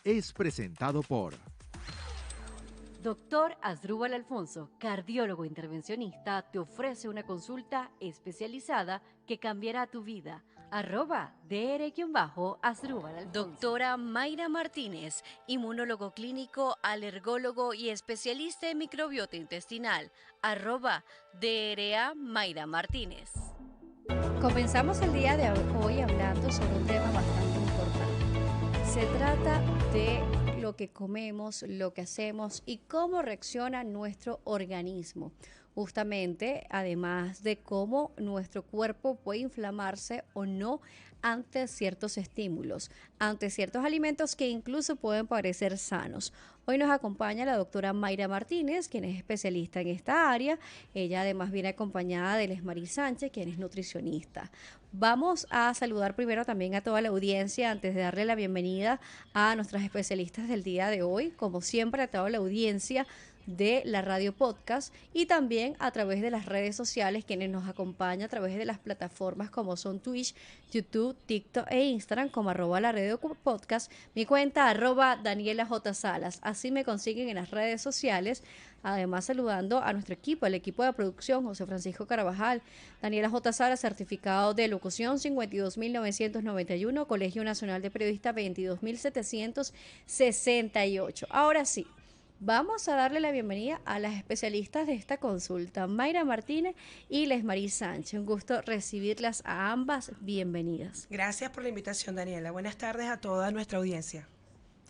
es presentado por Doctor Asdrúbal Alfonso, cardiólogo intervencionista, te ofrece una consulta especializada que cambiará tu vida. @dr-Asdrúbal Alfonso. Doctora Mayra Martínez, inmunólogo clínico, alergólogo y especialista en microbiota intestinal. @DRA Mayra Martínez. Comenzamos el día de hoy hablando sobre un tema bastante importante. Se trata de lo que comemos, lo que hacemos y cómo reacciona nuestro organismo. Justamente, además de cómo nuestro cuerpo puede inflamarse o no ante ciertos estímulos, ante ciertos alimentos que incluso pueden parecer sanos. Hoy nos acompaña la doctora Mayra Martínez, quien es especialista en esta área. Ella además viene acompañada de Lesmarí Sánchez, quien es nutricionista. Vamos a saludar primero también a toda la audiencia antes de darle la bienvenida a nuestras especialistas del día de hoy. Como siempre, a toda la audiencia de la radio podcast y también a través de las redes sociales, quienes nos acompañan a través de las plataformas como son Twitch, YouTube, TikTok e Instagram como @la radio podcast, mi cuenta @Daniela J. Salas. Así me consiguen en las redes sociales. Además, saludando a nuestro equipo, el equipo de producción, José Francisco Carabajal, Daniela J. Salas, certificado de locución 52.991, Colegio Nacional de Periodistas 22.768. Ahora sí, vamos a darle la bienvenida a las especialistas de esta consulta, Mayra Martínez y Lesmarí Sánchez. Un gusto recibirlas a ambas. Bienvenidas. Gracias por la invitación, Daniela. Buenas tardes a toda nuestra audiencia.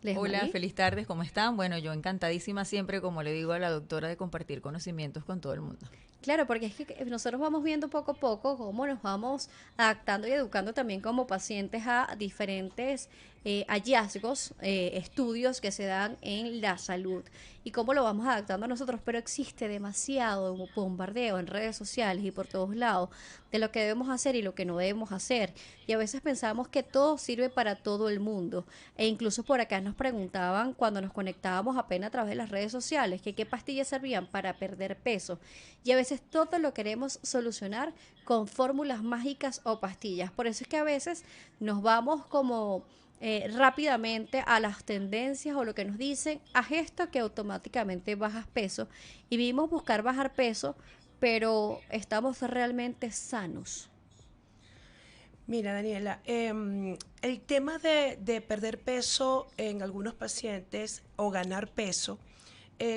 Lesmarí. Hola, feliz tardes, ¿cómo están? Bueno, yo encantadísima siempre, como le digo a la doctora, de compartir conocimientos con todo el mundo. Claro, porque es que nosotros vamos viendo poco a poco cómo nos vamos adaptando y educando también como pacientes a diferentes hallazgos, estudios que se dan en la salud y cómo lo vamos adaptando a nosotros, pero existe demasiado bombardeo en redes sociales y por todos lados de lo que debemos hacer y lo que no debemos hacer, y a veces pensamos que todo sirve para todo el mundo, e incluso por acá nos preguntaban cuando nos conectábamos apenas a través de las redes sociales que qué pastillas servían para perder peso, y a veces todo lo queremos solucionar con fórmulas mágicas o pastillas. Por eso es que a veces nos vamos como rápidamente a las tendencias o lo que nos dicen, haz esto que automáticamente bajas peso, y vimos buscar bajar peso, pero estamos realmente sanos. Mira, Daniela, el tema de perder peso en algunos pacientes o ganar peso,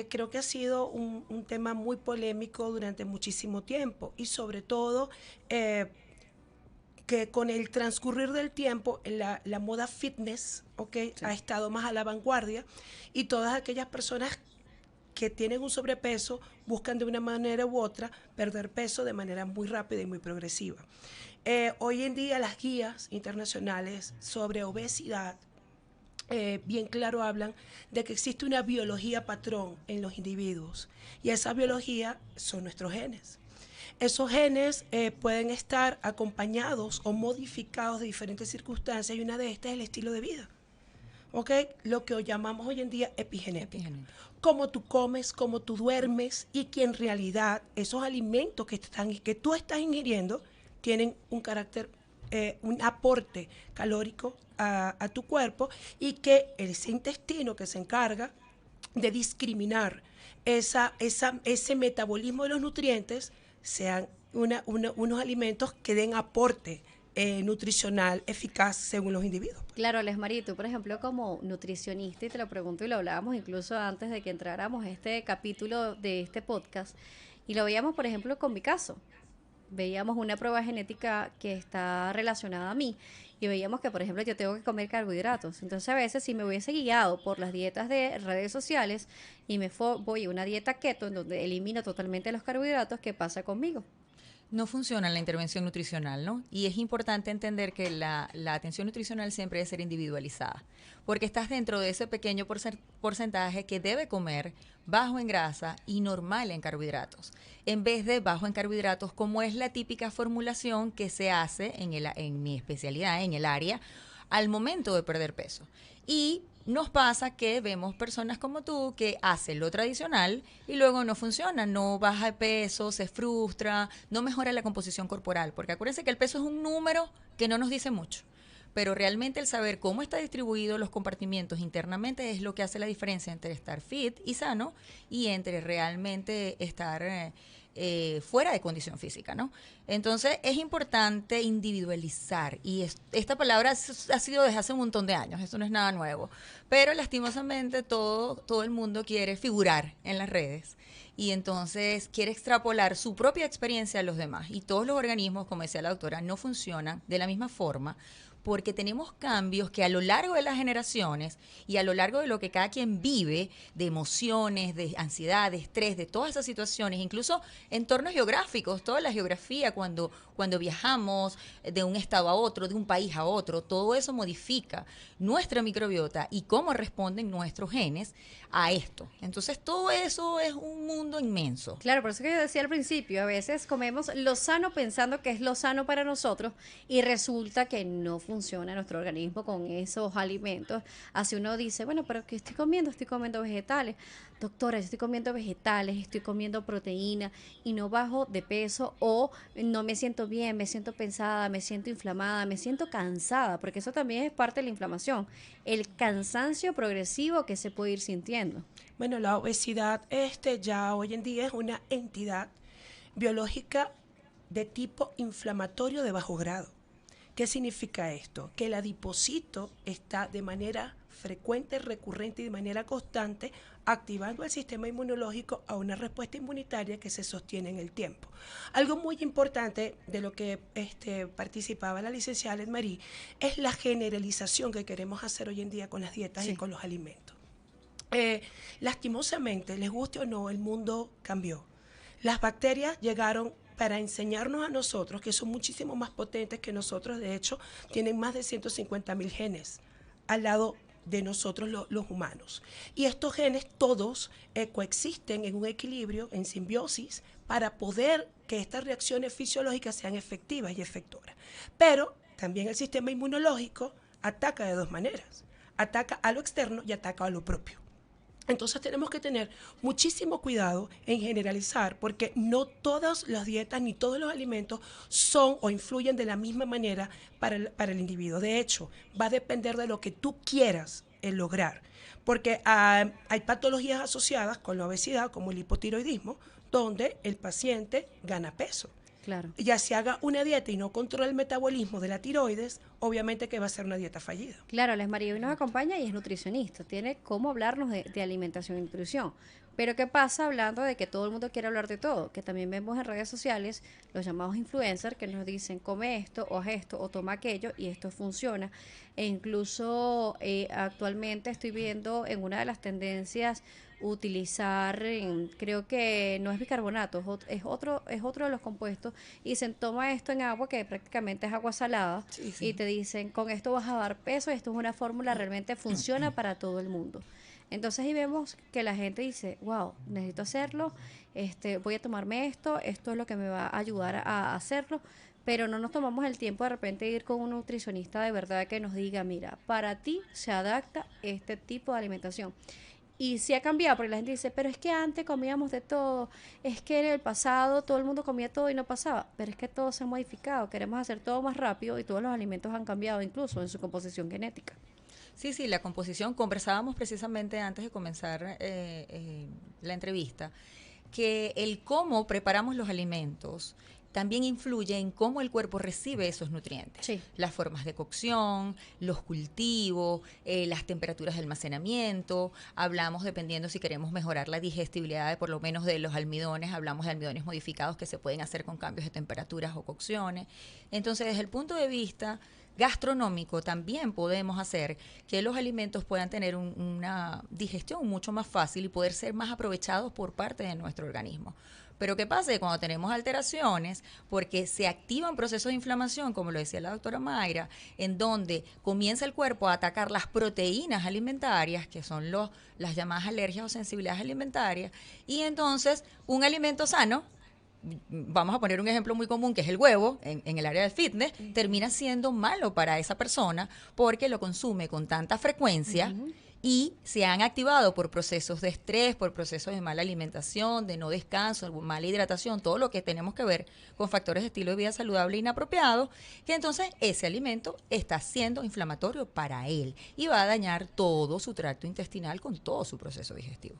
creo que ha sido un tema muy polémico durante muchísimo tiempo, y sobre todo que con el transcurrir del tiempo la moda fitness, ¿okay? Sí, ha estado más a la vanguardia, y todas aquellas personas que tienen un sobrepeso buscan de una manera u otra perder peso de manera muy rápida y muy progresiva. Hoy en día las guías internacionales sobre obesidad bien claro hablan de que existe una biología patrón en los individuos, y esa biología son nuestros genes. Esos genes pueden estar acompañados o modificados de diferentes circunstancias, y una de estas es el estilo de vida. ¿Okay? Lo que llamamos hoy en día epigenética. Cómo tú comes, cómo tú duermes, y que en realidad esos alimentos que tú estás ingiriendo tienen un carácter, un aporte calórico a tu cuerpo, y que ese intestino que se encarga de discriminar ese metabolismo de los nutrientes sean unos alimentos que den aporte nutricional eficaz según los individuos. Claro, Lesmarí, tú por ejemplo como nutricionista, y te lo pregunto y lo hablábamos incluso antes de que entráramos a este capítulo de este podcast, y lo veíamos por ejemplo con mi caso. Veíamos una prueba genética que está relacionada a mí, y veíamos que por ejemplo yo tengo que comer carbohidratos. Entonces a veces si me hubiese guiado por las dietas de redes sociales y voy a una dieta keto en donde elimino totalmente los carbohidratos, ¿qué pasa conmigo? No funciona la intervención nutricional, ¿no? Y es importante entender que la atención nutricional siempre debe ser individualizada, porque estás dentro de ese pequeño porcentaje que debe comer bajo en grasa y normal en carbohidratos, en vez de bajo en carbohidratos, como es la típica formulación que se hace en mi especialidad, en el área, al momento de perder peso. Y nos pasa que vemos personas como tú que hacen lo tradicional y luego no funciona, no baja de peso, se frustra, no mejora la composición corporal, porque acuérdense que el peso es un número que no nos dice mucho. pero realmente el saber cómo está distribuido los compartimientos internamente es lo que hace la diferencia entre estar fit y sano y entre realmente estar fuera de condición física, ¿no? Entonces es importante individualizar y esta palabra ha sido desde hace un montón de años, esto no es nada nuevo, pero lastimosamente todo el mundo quiere figurar en las redes y entonces quiere extrapolar su propia experiencia a los demás y todos los organismos, como decía la doctora, no funcionan de la misma forma porque tenemos cambios que a lo largo de las generaciones y a lo largo de lo que cada quien vive, de emociones, de ansiedad, de estrés, de todas esas situaciones, incluso entornos geográficos, toda la geografía, cuando viajamos de un estado a otro, de un país a otro, todo eso modifica nuestra microbiota y cómo responden nuestros genes a esto. Entonces todo eso es un mundo inmenso. Claro, por eso que yo decía al principio, a veces comemos lo sano pensando que es lo sano para nosotros y resulta que no funciona nuestro organismo con esos alimentos. Así uno dice, bueno, pero ¿qué estoy comiendo? Estoy comiendo vegetales. Doctora, yo estoy comiendo vegetales, estoy comiendo proteína y no bajo de peso o no me siento bien, me siento pesada, me siento inflamada, me siento cansada, porque eso también es parte de la inflamación, el cansancio progresivo que se puede ir sintiendo. Bueno, la obesidad ya hoy en día es una entidad biológica de tipo inflamatorio de bajo grado. ¿Qué significa esto? Que el adipocito está de manera frecuente, recurrente y de manera constante activando el sistema inmunológico a una respuesta inmunitaria que se sostiene en el tiempo. Algo muy importante de lo que participaba la licenciada Marie es la generalización que queremos hacer hoy en día con las dietas y con los alimentos. Lastimosamente, les guste o no, el mundo cambió. Las bacterias llegaron para enseñarnos a nosotros, que son muchísimo más potentes que nosotros, de hecho, tienen más de 150.000 genes al lado de nosotros los humanos. Y estos genes todos coexisten en un equilibrio, en simbiosis, para poder que estas reacciones fisiológicas sean efectivas y efectoras. Pero también el sistema inmunológico ataca de dos maneras. Ataca a lo externo y ataca a lo propio. Entonces tenemos que tener muchísimo cuidado en generalizar, porque no todas las dietas ni todos los alimentos son o influyen de la misma manera para el individuo. De hecho, va a depender de lo que tú quieras lograr, porque hay patologías asociadas con la obesidad, como el hipotiroidismo, donde el paciente gana peso. Claro. Ya si haga una dieta y no controla el metabolismo de la tiroides, obviamente que va a ser una dieta fallida. Claro, Les María hoy nos acompaña y es nutricionista, tiene cómo hablarnos de alimentación y nutrición. Pero ¿qué pasa hablando de que todo el mundo quiere hablar de todo? Que también vemos en redes sociales los llamados influencers que nos dicen come esto o haz esto o toma aquello y esto funciona. E incluso actualmente estoy viendo en una de las tendencias utilizar, creo que no es bicarbonato, es otro de los compuestos, y dicen toma esto en agua, que prácticamente es agua salada, Sí, sí. y te dicen con esto vas a dar peso, esto es una fórmula, realmente funciona para todo el mundo. Entonces ahí vemos que la gente dice, wow, necesito hacerlo, voy a tomarme esto es lo que me va a ayudar a hacerlo, pero no nos tomamos el tiempo de repente de ir con un nutricionista de verdad que nos diga, mira, para ti se adapta este tipo de alimentación. Y sí ha cambiado, porque la gente dice, pero es que antes comíamos de todo, es que en el pasado todo el mundo comía todo y no pasaba, pero es que todo se ha modificado, queremos hacer todo más rápido y todos los alimentos han cambiado incluso en su composición genética. Sí, la composición, conversábamos precisamente antes de comenzar la entrevista, que el cómo preparamos los alimentos también influye en cómo el cuerpo recibe esos nutrientes. Sí. Las formas de cocción, los cultivos, las temperaturas de almacenamiento. Hablamos, dependiendo si queremos mejorar la digestibilidad de por lo menos de los almidones, hablamos de almidones modificados que se pueden hacer con cambios de temperaturas o cocciones. Entonces, desde el punto de vista gastronómico, también podemos hacer que los alimentos puedan tener una digestión mucho más fácil y poder ser más aprovechados por parte de nuestro organismo. Pero ¿qué pasa? Que cuando tenemos alteraciones, porque se activan procesos de inflamación, como lo decía la doctora Mayra, en donde comienza el cuerpo a atacar las proteínas alimentarias, que son las llamadas alergias o sensibilidades alimentarias, y entonces un alimento sano, vamos a poner un ejemplo muy común que es el huevo en el área del fitness, termina siendo malo para esa persona porque lo consume con tanta frecuencia y se han activado por procesos de estrés, por procesos de mala alimentación, de no descanso, mala hidratación, todo lo que tenemos que ver con factores de estilo de vida saludable inapropiados, que entonces ese alimento está siendo inflamatorio para él y va a dañar todo su tracto intestinal con todo su proceso digestivo.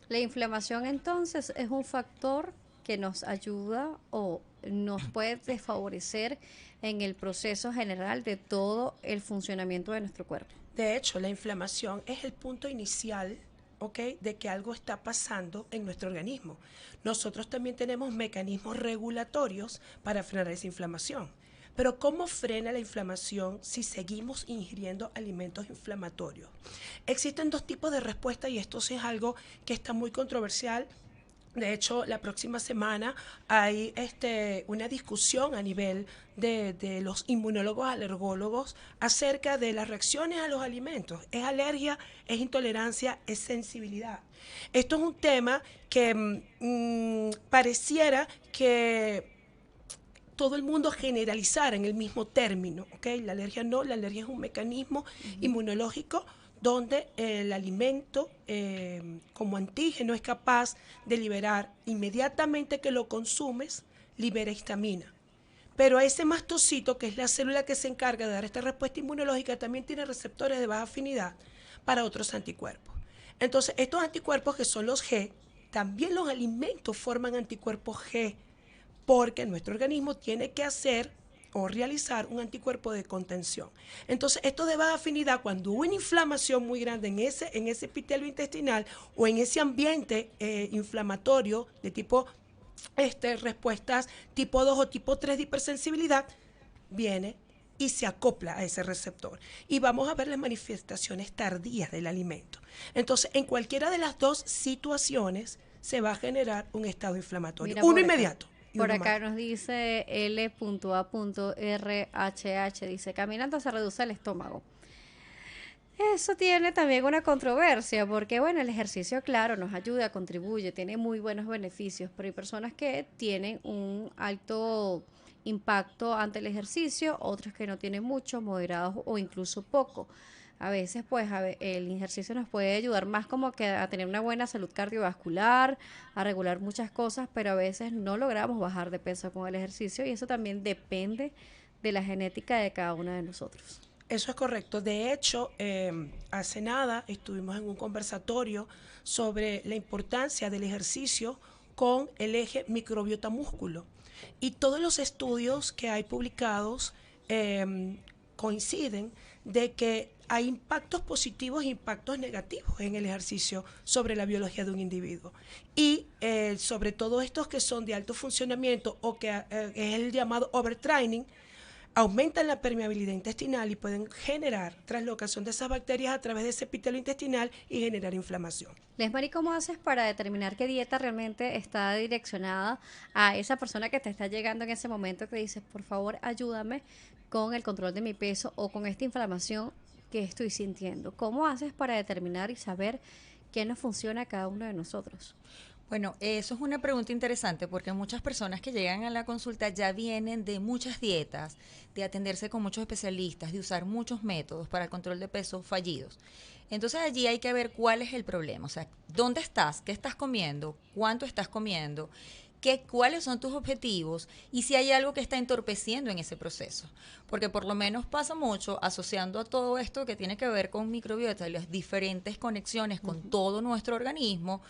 La inflamación entonces es un factor que nos ayuda o nos puede desfavorecer en el proceso general de todo el funcionamiento de nuestro cuerpo. De hecho, la inflamación es el punto inicial, ¿ok?, de que algo está pasando en nuestro organismo. Nosotros también tenemos mecanismos regulatorios para frenar esa inflamación. Pero ¿cómo frena la inflamación si seguimos ingiriendo alimentos inflamatorios? Existen dos tipos de respuesta y esto sí es algo que está muy controversial. De hecho, la próxima semana hay una discusión a nivel de los inmunólogos alergólogos acerca de las reacciones a los alimentos. ¿Es alergia, es intolerancia, es sensibilidad? Esto es un tema que pareciera que todo el mundo generalizara en el mismo término, ¿ok? La alergia no, la alergia es un mecanismo inmunológico donde el alimento como antígeno es capaz de liberar inmediatamente que lo consumes, libera histamina. Pero ese mastocito, que es la célula que se encarga de dar esta respuesta inmunológica, también tiene receptores de baja afinidad para otros anticuerpos. Entonces, estos anticuerpos, que son los G, también los alimentos forman anticuerpos G, porque nuestro organismo tiene que hacer o realizar un anticuerpo de contención. Entonces, esto de baja afinidad, cuando hubo una inflamación muy grande en ese epitelio intestinal o en ese ambiente inflamatorio de tipo respuestas tipo 2 o tipo 3 de hipersensibilidad, viene y se acopla a ese receptor. Y vamos a ver las manifestaciones tardías del alimento. Entonces, en cualquiera de las dos situaciones se va a generar un estado inflamatorio. Mira, uno inmediato. Por acá nos dice L.A.RHH, dice, caminando se reduce el estómago. Eso tiene también una controversia, porque bueno, el ejercicio, claro, nos ayuda, contribuye, tiene muy buenos beneficios, pero hay personas que tienen un alto impacto ante el ejercicio, otros que no tienen mucho, moderados o incluso poco. A veces, pues, el ejercicio nos puede ayudar más como que a tener una buena salud cardiovascular, a regular muchas cosas, pero a veces no logramos bajar de peso con el ejercicio y eso también depende de la genética de cada uno de nosotros. Eso es correcto. De hecho, hace nada estuvimos en un conversatorio sobre la importancia del ejercicio con el eje microbiota-músculo. Y todos los estudios que hay publicados coinciden de que hay impactos positivos e impactos negativos en el ejercicio sobre la biología de un individuo. Y sobre todo estos que son de alto funcionamiento o que es el llamado overtraining, aumentan la permeabilidad intestinal y pueden generar translocación de esas bacterias a través de ese epitelio intestinal y generar inflamación. Lesmari, ¿cómo haces para determinar qué dieta realmente está direccionada a esa persona que te está llegando en ese momento que dices, por favor, ayúdame con el control de mi peso o con esta inflamación que estoy sintiendo? ¿Cómo haces para determinar y saber qué nos funciona a cada uno de nosotros? Bueno, eso es una pregunta interesante porque muchas personas que llegan a la consulta ya vienen de muchas dietas, de atenderse con muchos especialistas, de usar muchos métodos para el control de peso fallidos. Entonces allí hay que ver cuál es el problema, o sea, ¿dónde estás? ¿Qué estás comiendo? ¿Cuánto estás comiendo? ¿Cuáles son tus objetivos? Y si hay algo que está entorpeciendo en ese proceso. Porque por lo menos pasa mucho asociando a todo esto que tiene que ver con microbiota y las diferentes conexiones con todo nuestro organismo,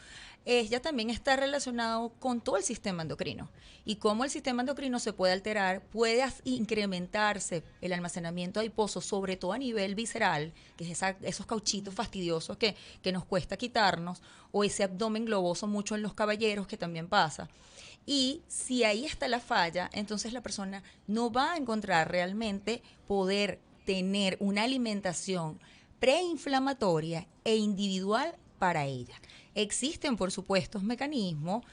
ya también está relacionado con todo el sistema endocrino. Y cómo el sistema endocrino se puede alterar, puede incrementarse el almacenamiento adiposo, sobre todo a nivel visceral, que es esos cauchitos fastidiosos que nos cuesta quitarnos, o ese abdomen globoso mucho en los caballeros, que también pasa. Y si ahí está la falla, entonces la persona no va a encontrar realmente poder tener una alimentación preinflamatoria e individual para ella. Existen, por supuesto, mecanismos,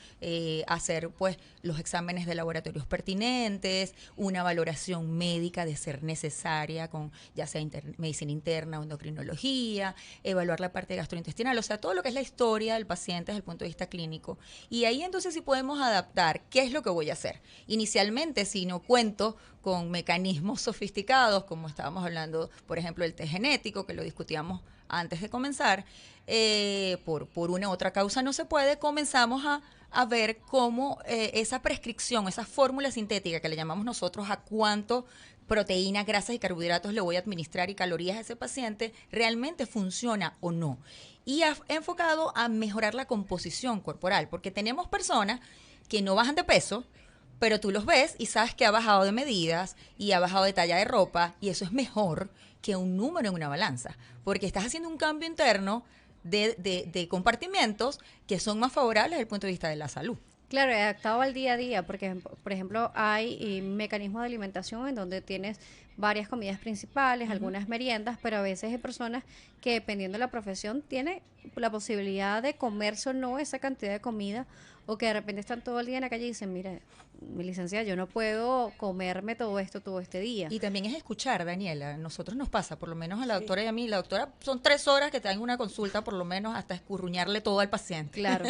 hacer pues los exámenes de laboratorios pertinentes, una valoración médica de ser necesaria con ya sea medicina interna o endocrinología, evaluar la parte gastrointestinal, o sea, todo lo que es la historia del paciente desde el punto de vista clínico. Y ahí entonces sí podemos adaptar qué es lo que voy a hacer. Inicialmente, si no cuento con mecanismos sofisticados, como estábamos hablando, por ejemplo, el test genético, que lo discutíamos antes de comenzar, por una u otra causa no se puede, comenzamos a ver cómo esa prescripción, esa fórmula sintética que le llamamos nosotros a cuánto proteínas, grasas y carbohidratos le voy a administrar y calorías a ese paciente, realmente funciona o no. Y enfocado a mejorar la composición corporal, porque tenemos personas que no bajan de peso, pero tú los ves y sabes que ha bajado de medidas y ha bajado de talla de ropa, y eso es mejor que un número en una balanza, porque estás haciendo un cambio interno de compartimentos que son más favorables desde el punto de vista de la salud. Claro, adaptado al día a día, porque por ejemplo hay mecanismos de alimentación en donde tienes varias comidas principales, algunas meriendas, pero a veces hay personas que dependiendo de la profesión tiene la posibilidad de comerse o no esa cantidad de comida, o que de repente están todo el día en la calle y dicen, mira, mi licenciada, yo no puedo comerme todo esto todo este día. Y también es escuchar, Daniela. A nosotros nos pasa, por lo menos a la doctora y a mí. La doctora son 3 horas que te dan una consulta, por lo menos hasta escurruñarle todo al paciente. Claro.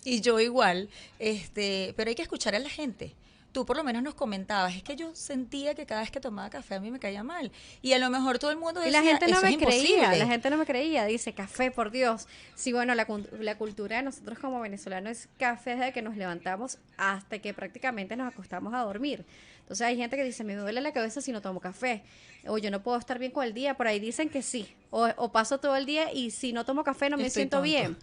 Y yo igual. Pero hay que escuchar a la gente. Tú por lo menos nos comentabas, es que yo sentía que cada vez que tomaba café a mí me caía mal. Y a lo mejor todo el mundo decía, Y la gente no eso me es creía, imposible. la gente no me creía, dice café, por Dios. Sí, bueno, la cultura de nosotros como venezolanos es café desde que nos levantamos hasta que prácticamente nos acostamos a dormir. Entonces hay gente que dice, me duele la cabeza si no tomo café, o yo no puedo estar bien con el día, por ahí dicen que sí, o paso todo el día y si no tomo café no me Estoy siento tonto. bien.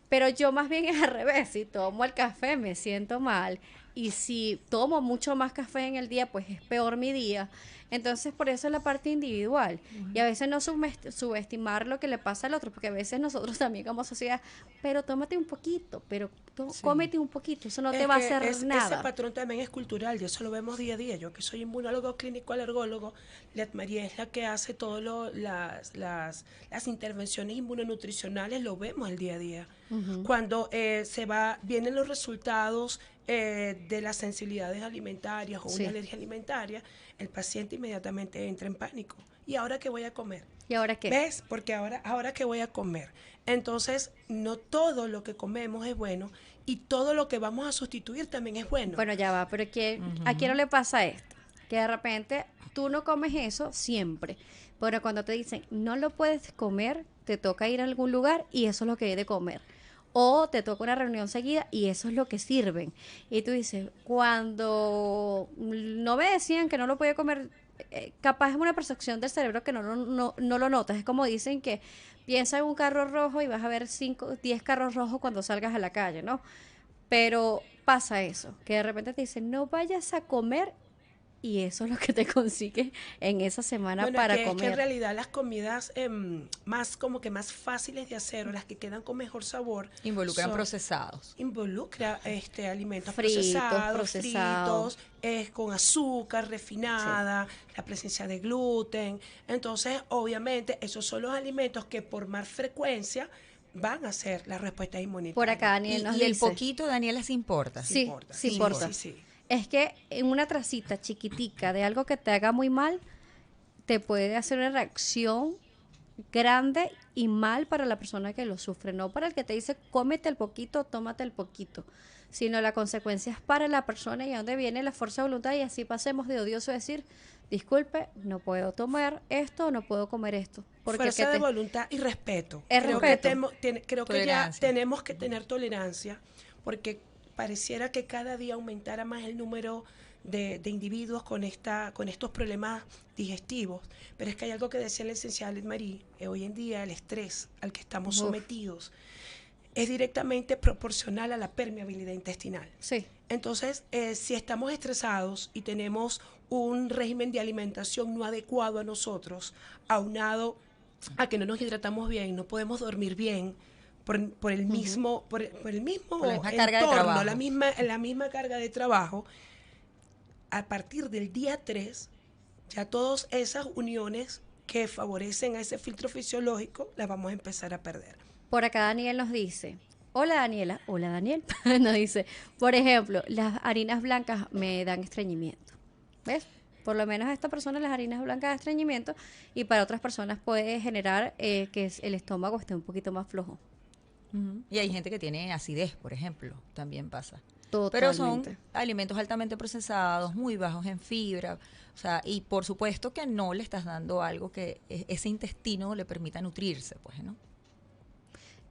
Pero yo más bien es al revés, si tomo el café me siento mal, y si tomo mucho más café en el día, pues es peor mi día. Entonces, por eso es la parte individual. Y a veces no subestimar lo que le pasa al otro, porque a veces nosotros también como sociedad, pero tómate un poquito, pero cómete un poquito, eso no te va a hacer nada. Ese patrón también es cultural, y eso lo vemos día a día. Yo que soy inmunólogo clínico alergólogo, Let María es la que hace todas las intervenciones inmunonutricionales, lo vemos el día a día. Cuando vienen los resultados de las sensibilidades alimentarias o Sí. una alergia alimentaria, el paciente inmediatamente entra en pánico. ¿Y ahora qué voy a comer? ¿Y ahora qué? ¿Ves? Porque ahora qué voy a comer. Entonces, no todo lo que comemos es bueno y todo lo que vamos a sustituir también es bueno. Bueno, ya va, pero ¿a quién no le pasa esto? Que de repente tú no comes eso siempre, pero cuando te dicen no lo puedes comer, te toca ir a algún lugar y eso es lo que hay de comer. O te toca una reunión seguida y eso es lo que sirven. Y tú dices, cuando no me decían que no lo podía comer, capaz es una percepción del cerebro que no lo notas. Es como dicen que piensa en un carro rojo y vas a ver 5, 10 carros rojos cuando salgas a la calle, ¿no? Pero pasa eso, que de repente te dicen, no vayas a comer, y eso es lo que te consigues en esa semana Bueno, para es que comer. en realidad las comidas más como que más fáciles de hacer o las que quedan con mejor sabor Involucran son- procesados. involucra alimentos Fritos, procesados, con azúcar refinada, la presencia de gluten. Entonces, obviamente, esos son los alimentos que por más frecuencia van a hacer la respuesta inmunitaria. Por acá Daniel nos Y el dice, poquito, Daniela, sí importa. Sí, sí importa. Sí, sí. es que en una tracita chiquitica de algo que te haga muy mal, te puede hacer una reacción grande y mal para la persona que lo sufre, no para el que te dice cómete el poquito, tómate el poquito, sino la consecuencia es para la persona, y a dónde viene la fuerza de voluntad, y así pasemos de odioso a decir, disculpe, no puedo tomar esto, no puedo comer esto. Porque Fuerza que de voluntad y respeto. Es creo respeto. Creo que ya Tolerancia. tenemos que tener tolerancia, porque pareciera que cada día aumentara más el número de individuos con estos problemas digestivos. Pero es que hay algo que decía la licenciada Let Marie, hoy en día el estrés al que estamos Uf. sometidos es directamente proporcional a la permeabilidad intestinal. Sí, Entonces, si estamos estresados y tenemos un régimen de alimentación no adecuado a nosotros, aunado a que no nos hidratamos bien, no podemos dormir bien por el mismo, por el mismo Por la misma carga de entorno, trabajo. la misma carga de trabajo, a partir del día 3, ya todas esas uniones que favorecen a ese filtro fisiológico las vamos a empezar a perder. por acá Daniel nos dice, hola Daniela, hola Daniel, nos dice, por ejemplo, las harinas blancas me dan estreñimiento. ¿Ves? Por lo menos a esta persona las harinas blancas dan estreñimiento, y para otras personas puede generar que el estómago esté un poquito más flojo. Y hay gente que tiene acidez, por ejemplo, también pasa. Totalmente. Pero son alimentos altamente procesados, muy bajos en fibra, o sea, y por supuesto que no le estás dando algo que ese intestino le permita nutrirse, pues, ¿no?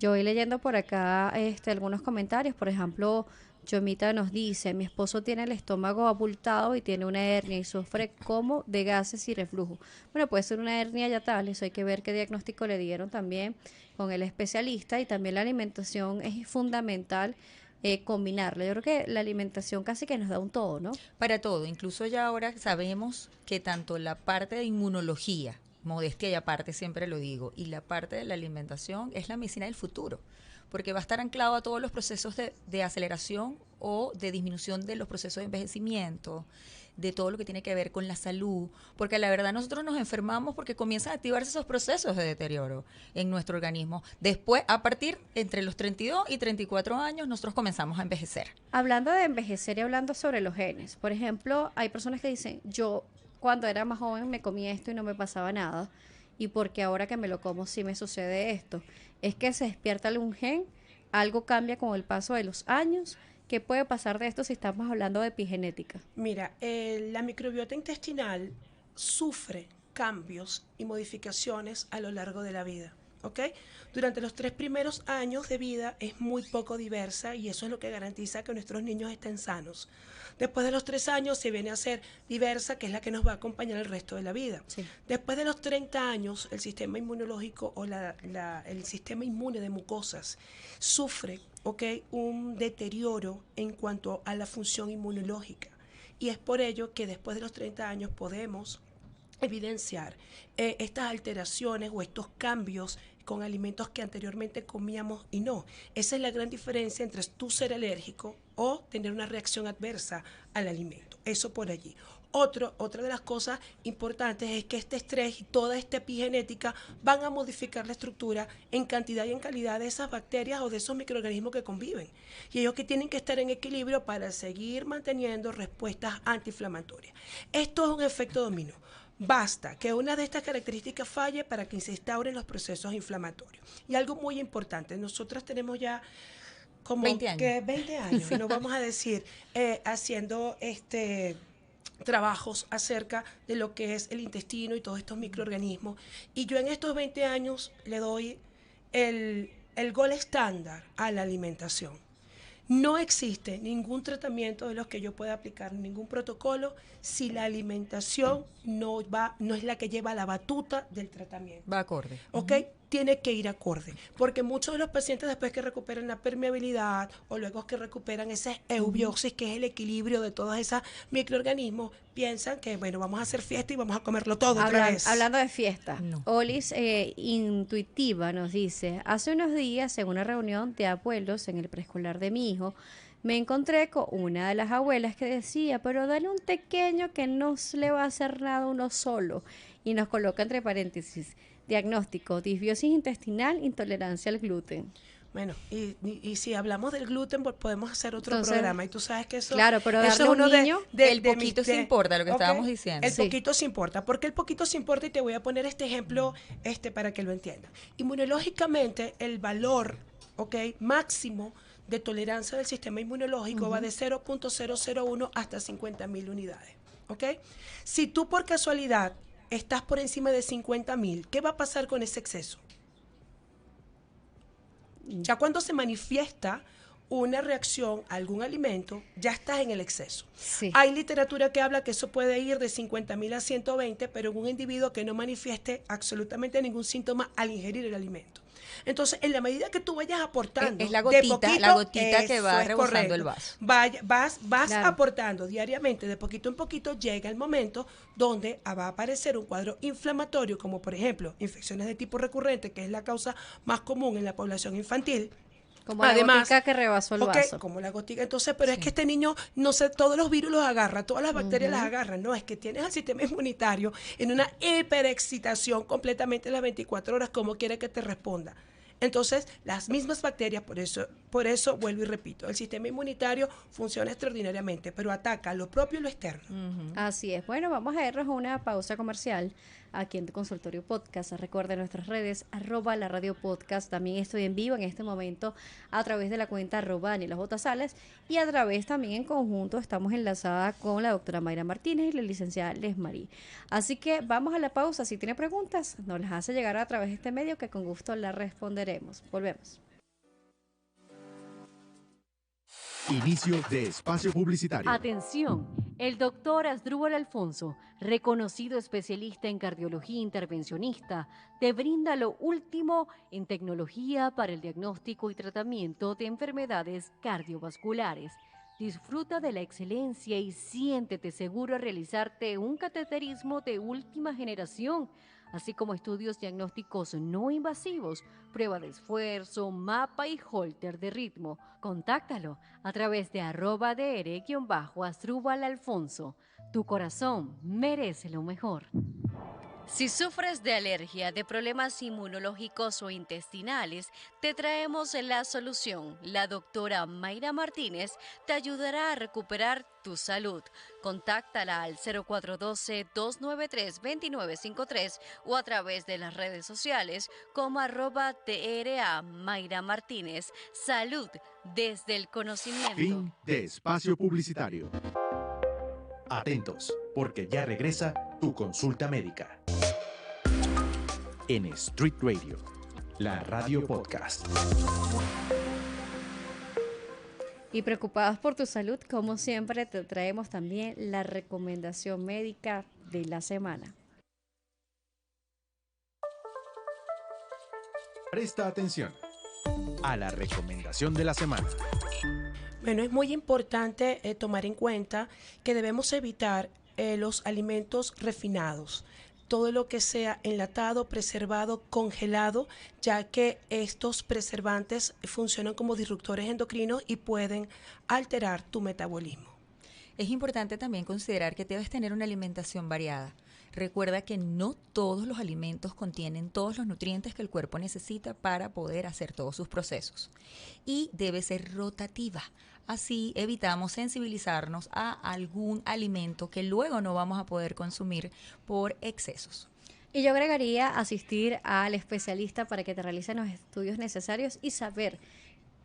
Yo voy leyendo por acá algunos comentarios. Por ejemplo, Yomita nos dice: mi esposo tiene el estómago abultado y tiene una hernia y sufre como de gases y reflujo. Bueno, puede ser una hernia yatal, eso hay que ver qué diagnóstico le dieron también con el especialista. Y también la alimentación es fundamental, combinarla. Yo creo que la alimentación casi que nos da un todo, ¿no? Para todo, incluso ya ahora sabemos que tanto la parte de inmunología, modestia y aparte siempre lo digo, y la parte de la alimentación es la medicina del futuro, porque va a estar anclado a todos los procesos de aceleración o de disminución de los procesos de envejecimiento, de todo lo que tiene que ver con la salud, porque la verdad nosotros nos enfermamos porque comienzan a activarse esos procesos de deterioro en nuestro organismo. Después, a partir entre los 32 y 34 años, nosotros comenzamos a envejecer. Hablando de envejecer y hablando sobre los genes, por ejemplo, hay personas que dicen: yo cuando era más joven me comí esto y no me pasaba nada, y porque ahora que me lo como sí me sucede esto. Es que se despierta algún gen, algo cambia con el paso de los años. ¿Qué puede pasar de esto si estamos hablando de epigenética? Mira, la microbiota intestinal sufre cambios y modificaciones a lo largo de la vida, ¿ok? Durante los 3 primeros años de vida es muy poco diversa y eso es lo que garantiza que nuestros niños estén sanos. Después de los 3 años se viene a ser diversa, que es la que nos va a acompañar el resto de la vida. Sí. Después de los 30 años, el sistema inmunológico o el sistema inmune de mucosas sufre, ¿ok?, un deterioro en cuanto a la función inmunológica. Y es por ello que después de los 30 años podemos evidenciar estas alteraciones o estos cambios con alimentos que anteriormente comíamos y no. Esa es la gran diferencia entre tú ser alérgico o tener una reacción adversa al alimento. Eso por allí. Otra de las cosas importantes es que este estrés y toda esta epigenética van a modificar la estructura en cantidad y en calidad de esas bacterias o de esos microorganismos que conviven. Y ellos que tienen que estar en equilibrio para seguir manteniendo respuestas antiinflamatorias. Esto es un efecto dominó. Basta que una de estas características falle para que se instauren los procesos inflamatorios. Y algo muy importante, nosotras tenemos ya como 20 años. Que 20 años, no vamos a decir, haciendo trabajos acerca de lo que es el intestino y todos estos microorganismos. Y yo en estos 20 años le doy el gol estándar a la alimentación. No existe ningún tratamiento de los que yo pueda aplicar, ningún protocolo, si la alimentación no es la que lleva la batuta del tratamiento. Va acorde. ¿Ok? Tiene que ir acorde, porque muchos de los pacientes después que recuperan la permeabilidad o luego que recuperan esa eubiosis, que es el equilibrio de todos esos microorganismos, piensan que, bueno, vamos a hacer fiesta y vamos a comerlo todo otra vez. Hablando de fiesta, No. Olis Intuitiva nos dice: hace unos días en una reunión de abuelos en el preescolar de mi hijo, me encontré con una de las abuelas que decía: pero dale un pequeño que no le va a hacer nada uno solo. Y nos coloca entre paréntesis: diagnóstico, disbiosis intestinal, intolerancia al gluten. Bueno, y si hablamos del gluten, pues podemos hacer otro Entonces, programa. Y tú sabes que eso, claro, pero eso darle es a un uno niño, el poquito sí importa, lo que estábamos diciendo. El Sí. poquito sí importa. ¿Por qué el poquito sí importa? Y te voy a poner este ejemplo para que lo entiendan. Inmunológicamente, el valor, ¿ok?, máximo de tolerancia del sistema inmunológico va de 0.001 hasta 50.000 unidades. ¿Ok? Si tú por casualidad estás por encima de 50.000, ¿qué va a pasar con ese exceso? Ya cuando se manifiesta una reacción a algún alimento, ya estás en el exceso. Sí. Hay literatura que habla que eso puede ir de 50.000 a 120, pero en un individuo que no manifieste absolutamente ningún síntoma al ingerir el alimento. Entonces, en la medida que tú vayas aportando, Es la de gotita, la gotita que eso va es rebosando correcto. el vaso. Vas Claro. aportando diariamente, de poquito en poquito, llega el momento donde va a aparecer un cuadro inflamatorio, como por ejemplo, infecciones de tipo recurrente, que es la causa más común en la población infantil. Como la gotica que rebasó el ok, vaso. como la gotica. Entonces, pero es Sí. que este niño, no sé, todos los virus los agarra, todas las bacterias las agarran. No, es que tienes al sistema inmunitario en una hiperexcitación completamente las 24 horas, como quiere que te responda. Entonces, las mismas bacterias, por eso vuelvo y repito, el sistema inmunitario funciona extraordinariamente, pero ataca lo propio y lo externo. Así es. Bueno, vamos a irnos a una pausa comercial. aquí en tu consultorio podcast. Recuerda nuestras redes, @la radio podcast. También estoy en vivo en este momento a través de la cuenta @DanielaJSales y a través también en conjunto estamos enlazada con la doctora Mayra Martínez y la licenciada Lesmarie. Así que vamos a la pausa. Si tiene preguntas, nos las hace llegar a través de este medio que con gusto las responderemos. Volvemos. Inicio de espacio publicitario. Atención, el doctor Asdrúbal Alfonso, reconocido especialista en cardiología intervencionista, te brinda lo último en tecnología para el diagnóstico y tratamiento de enfermedades cardiovasculares. Disfruta de la excelencia y siéntete seguro al realizarte un cateterismo de última generación, así como estudios diagnósticos no invasivos, prueba de esfuerzo, mapa y holter de ritmo. Contáctalo a través de @dr_Asdrúbal Alfonso. Tu corazón merece lo mejor. Si sufres de alergia, de problemas inmunológicos o intestinales, te traemos la solución. La doctora Mayra Martínez te ayudará a recuperar tu salud. Contáctala al 0412-293-2953 o a través de las redes sociales como @TRA Mayra Martínez. Salud desde el conocimiento. Fin de espacio publicitario. Atentos, porque ya regresa tu consulta médica. En Street Radio, la radio podcast. Y preocupados por tu salud, como siempre, te traemos también la recomendación médica de la semana. Presta atención. A la recomendación de la semana. Bueno, es muy importante tomar en cuenta que debemos evitar los alimentos refinados, todo lo que sea enlatado, preservado, congelado, ya que estos preservantes funcionan como disruptores endocrinos y pueden alterar tu metabolismo. Es importante también considerar que debes tener una alimentación variada. Recuerda que no todos los alimentos contienen todos los nutrientes que el cuerpo necesita para poder hacer todos sus procesos. Y debe ser rotativa. Así evitamos sensibilizarnos a algún alimento que luego no vamos a poder consumir por excesos. Y yo agregaría asistir al especialista para que te realicen los estudios necesarios y saber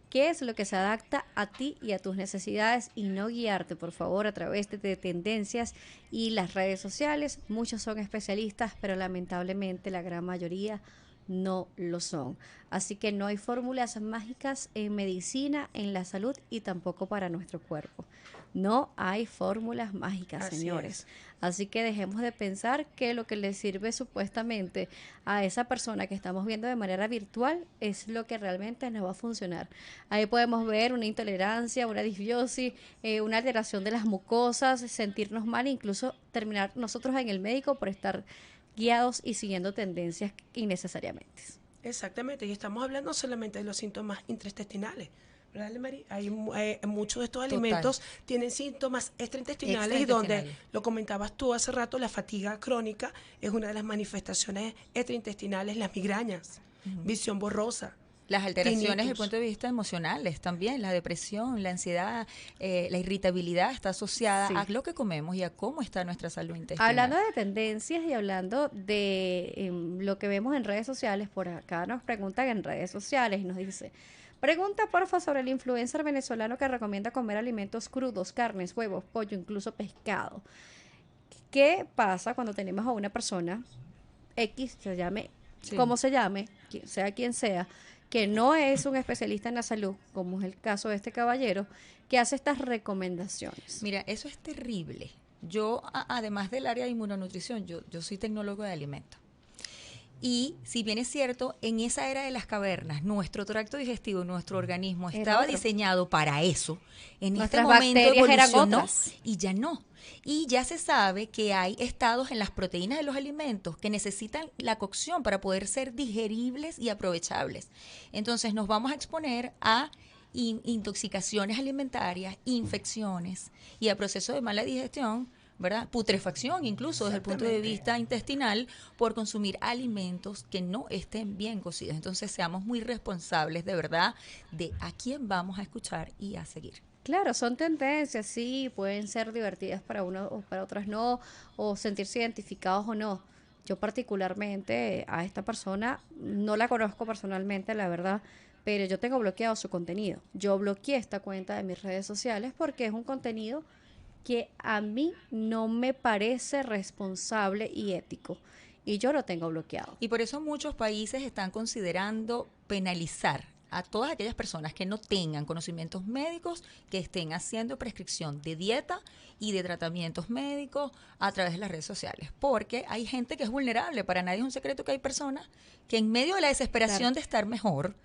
qué es lo que se adapta a ti y a tus necesidades y no guiarte, por favor, a través de tendencias y las redes sociales. Muchos son especialistas, pero lamentablemente la gran mayoría no lo son. Así que no hay fórmulas mágicas en medicina, en la salud y tampoco para nuestro cuerpo. No hay fórmulas mágicas, Así señores. es. Así que dejemos de pensar que lo que le sirve supuestamente a esa persona que estamos viendo de manera virtual es lo que realmente nos va a funcionar. Ahí podemos ver una intolerancia, una disbiosis, una alteración de las mucosas, sentirnos mal, incluso terminar nosotros en el médico por estar guiados y siguiendo tendencias innecesariamente. Exactamente, y estamos hablando solamente de los síntomas intestinales, ¿verdad, Mari? Muchos de estos alimentos tienen síntomas extraintestinales y donde, lo comentabas tú hace rato, la fatiga crónica es una de las manifestaciones extraintestinales, las migrañas, visión borrosa. Las alteraciones desde el Tinnitus. punto de vista emocionales también, la depresión, la ansiedad, la irritabilidad está asociada Sí. a lo que comemos y a cómo está nuestra salud intestinal. Hablando de tendencias y hablando de lo que vemos en redes sociales, por acá nos preguntan en redes sociales y nos dice: pregunta porfa sobre el influencer venezolano que recomienda comer alimentos crudos, carnes, huevos, pollo, incluso pescado. ¿Qué pasa cuando tenemos a una persona X, se llame, Sí. como se llame, sea quien sea, que no es un especialista en la salud, como es el caso de este caballero, que hace estas recomendaciones? Mira, eso es terrible. Yo, además del área de inmunonutrición, yo soy tecnólogo de alimentos. Y si bien es cierto, en esa era de las cavernas, nuestro tracto digestivo, nuestro organismo Era estaba otro. diseñado para eso. En este Nuestras momento bacterias eran evolucionó otras. y ya no. Y ya se sabe que hay estados en las proteínas de los alimentos que necesitan la cocción para poder ser digeribles y aprovechables. Entonces nos vamos a exponer a intoxicaciones alimentarias, infecciones y a procesos de mala digestión, ¿verdad? Putrefacción incluso desde el punto de vista intestinal por consumir alimentos que no estén bien cocidos. Entonces seamos muy responsables de verdad de a quién vamos a escuchar y a seguir. Claro, son tendencias, sí, pueden ser divertidas para uno o para otras no, o sentirse identificados o no. Yo particularmente a esta persona no la conozco personalmente, la verdad, pero yo tengo bloqueado su contenido. Yo bloqueé esta cuenta de mis redes sociales porque es un contenido que a mí no me parece responsable y ético. Y yo lo tengo bloqueado. Y por eso muchos países están considerando penalizar a todas aquellas personas que no tengan conocimientos médicos, que estén haciendo prescripción de dieta y de tratamientos médicos a través de las redes sociales. Porque hay gente que es vulnerable. Para nadie es un secreto que hay personas que en medio de la desesperación de estar mejor,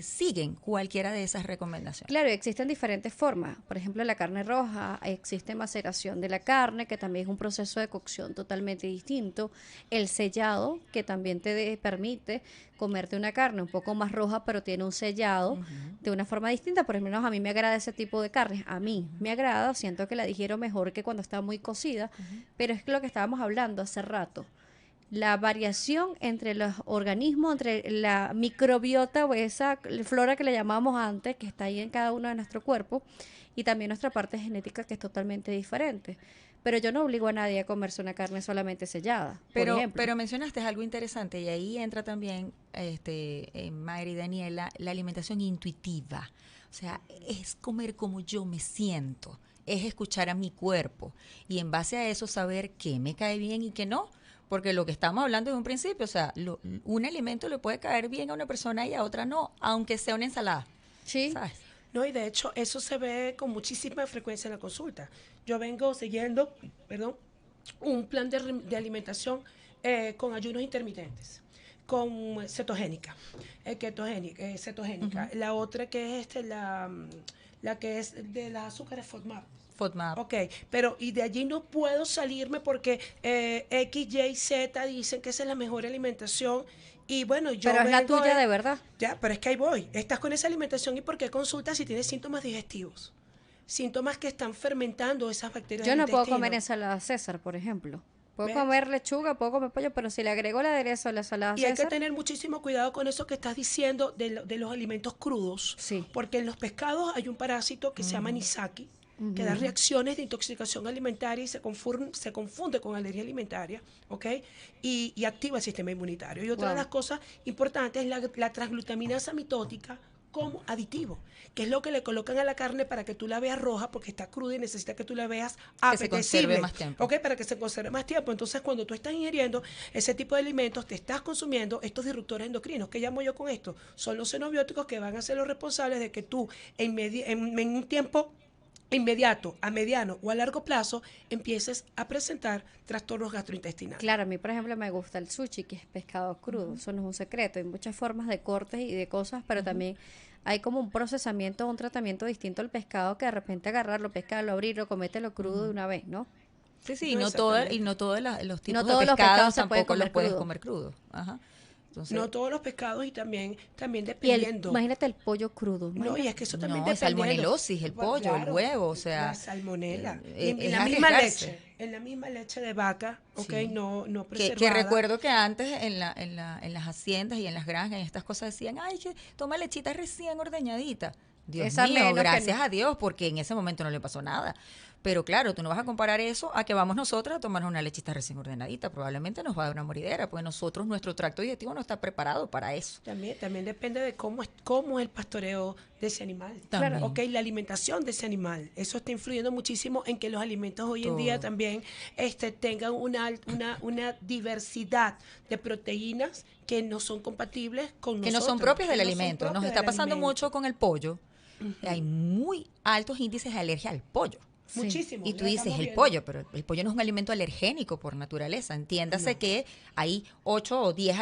siguen cualquiera de esas recomendaciones. Claro, existen diferentes formas. Por ejemplo, la carne roja, existe maceración de la carne, que también es un proceso de cocción totalmente distinto. El sellado, que también te permite comerte una carne un poco más roja, pero tiene un sellado de una forma distinta. Por lo menos a mí me agrada ese tipo de carne. A mí me agrada, siento que la digiero mejor que cuando está muy cocida, pero es lo que estábamos hablando hace rato. La variación entre los organismos, entre la microbiota o esa flora que le llamábamos antes, que está ahí en cada uno de nuestro cuerpo, y también nuestra parte genética, que es totalmente diferente. Pero yo no obligo a nadie a comerse una carne solamente sellada, por ejemplo. Pero mencionaste algo interesante, y ahí entra también, Mayra y Daniela, la alimentación intuitiva. O sea, es comer como yo me siento, es escuchar a mi cuerpo, y en base a eso saber qué me cae bien y qué no. Porque lo que estamos hablando de un principio, o sea, un alimento le puede caer bien a una persona y a otra no, aunque sea una ensalada. Sí. ¿Sabes? No, y de hecho eso se ve con muchísima frecuencia en la consulta. Yo vengo siguiendo, un plan de alimentación con ayunos intermitentes, con cetogénica, cetogénica. La otra que es la que es de las azúcares FODMAP. FODMAP. Ok, pero y de allí no puedo salirme porque X, Y, Z dicen que esa es la mejor alimentación. Y bueno, yo pero es la vengo tuya de verdad. Ya, pero es que ahí voy. Estás con esa alimentación, ¿y por qué consultas si tienes síntomas digestivos? Síntomas que están fermentando esas bacterias Yo del no puedo intestino. comer ensalada César, por ejemplo. Puedo ¿Ves? comer lechuga, puedo comer pollo, pero si le agrego el aderezo a la ensalada Y hay que César, tener muchísimo cuidado con eso que estás diciendo de los alimentos crudos. Sí. Porque en los pescados hay un parásito que se llama anisaki, que da reacciones de intoxicación alimentaria y se confunde con alergia alimentaria, ¿ok? Y activa el sistema inmunitario. Y otra de las cosas importantes es la transglutaminasa mitótica como aditivo, que es lo que le colocan a la carne para que tú la veas roja porque está cruda y necesita que tú la veas apetecible. Que se conserve más tiempo. ¿Ok? Para que se conserve más tiempo. Entonces, cuando tú estás ingiriendo ese tipo de alimentos, te estás consumiendo estos disruptores endocrinos. ¿Qué llamo yo con esto? Son los xenobióticos que van a ser los responsables de que tú en un tiempo inmediato, a mediano o a largo plazo, empieces a presentar trastornos gastrointestinales. claro, a mí, por ejemplo, me gusta el sushi, que es pescado crudo. Eso no es un secreto. Hay muchas formas de cortes y de cosas, pero también hay como un procesamiento, un tratamiento distinto al pescado, que de repente agarrarlo, pescarlo, abrirlo, comértelo crudo de una vez, ¿no? Sí, No, no exactamente. los tipos No de todos los pescados pescados se pueden tampoco los comer puedes crudo. comer crudo. Ajá. Entonces, No todos los pescados y también Y dependiendo. imagínate el pollo crudo. No, y es que eso también no, dependiendo. salmonelosis, el pollo, el huevo, o sea, la salmonela. es En la misma arriesgarse. leche. En la misma leche de vaca, ¿ok? Sí. No que preservada. recuerdo que antes en las haciendas y en las granjas, en estas cosas decían, ay, que toma lechita recién ordeñadita. Dios Esa mío, menos que gracias no. a Dios, porque en ese momento no le pasó nada. Pero claro, tú no vas a comparar eso a que vamos nosotros a tomarnos una lechita recién ordenadita. Probablemente nos va a dar una moridera, porque nosotros, nuestro tracto digestivo no está preparado para eso. También depende de cómo es el pastoreo de ese animal. También. Ok, la alimentación de ese animal. Eso está influyendo muchísimo en que los alimentos hoy en día Todo. también tengan una diversidad de proteínas que no son compatibles con Que no nosotros. son propias del que no son alimento. Nos propias está del pasando alimento. mucho con el pollo. Hay muy altos índices de alergia al pollo. Sí. Muchísimo. Y tú lo dices estamos el viendo. pollo, pero el pollo no es un alimento alergénico por naturaleza. Entiéndase que hay 8 o 10